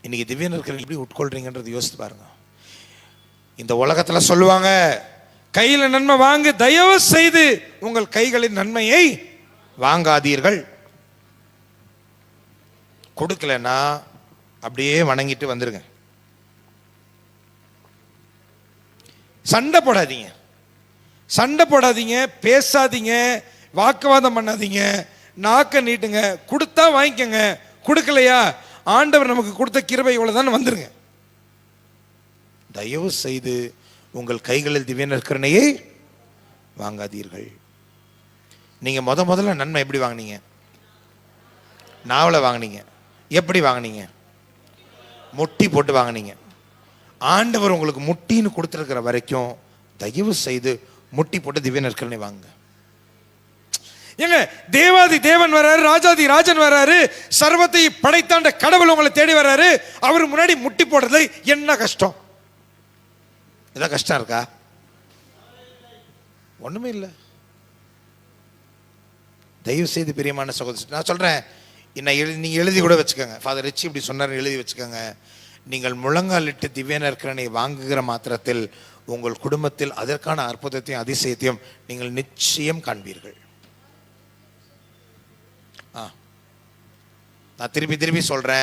இன்னைக்கு திவ்ய நற்கரணை எப்படி உட்கொள்றீங்கன்றது யோசித்து பாருங்க. இந்த உலகத்தில் சொல்லுவாங்க, கையில் நன்மை வாங்க, தயவு செய்து உங்கள் கைகளின் நன்மையை வாங்காதீர்கள். கொடுக்கலன்னா அப்படியே வணங்கிட்டு வந்துருங்க. சண்டை போடாதீங்க, சண்டை போடாதீங்க, பேசாதீங்க, வாக்குவாதம் பண்ணாதீங்க, நாக்க நீட்டுங்க. கொடுத்தா வாங்கிக்கங்க, கொடுக்கலையா ஆண்டவர் நமக்கு கொடுத்த கிருபை இவ்வளவுதான் வந்துருங்க. தயவு செய்து உங்கள் கைகளில் திவ்ய நற்கருணையை வாங்காதீர்கள். நீங்க முதல்ல நன்மை எப்படி வாங்கினீங்க? நாவலை வாங்கினீங்க. எப்படி வாங்கினீங்க? முட்டி போட்டு வாங்கினீங்க. ஆண்டவர் உங்களுக்கு முட்டின்னு கொடுத்துருக்கிற வரைக்கும் தயவு செய்து முட்டி போட்டு திவ்ய நற்கருணை வாங்க. ஏங்க, தேவாதி தேவன் வர்றாரு, ராஜாதி ராஜன் வர்றாரு, சர்வத்தை படைத்தாண்ட கடவுள் உங்களை தேடி வர்றாரு. அவர் முன்னாடி முட்டி போடுறது என்ன கஷ்டம்? ஏதாவது கஷ்டம் இருக்கா? ஒண்ணுமே இல்லை. தயவு செய்து பிரியமான சகோதரி, நான் சொல்றேன், நீங்க எழுதி கூட வச்சுக்கோங்க. ஃபாதர் ரிச்சி இப்படி சொன்னார், எழுதி வச்சுக்கோங்க. நீங்கள் முழங்காலிட்டு திவ்ய நற்கருணை வாங்குகிற மாத்திரத்தில் உங்கள் குடும்பத்தில் அதற்கான அற்புதத்தையும் அதிசயத்தையும் நீங்கள் நிச்சயம் காண்பீர்கள். நான் திருப்பி திருப்பி சொல்றேன்.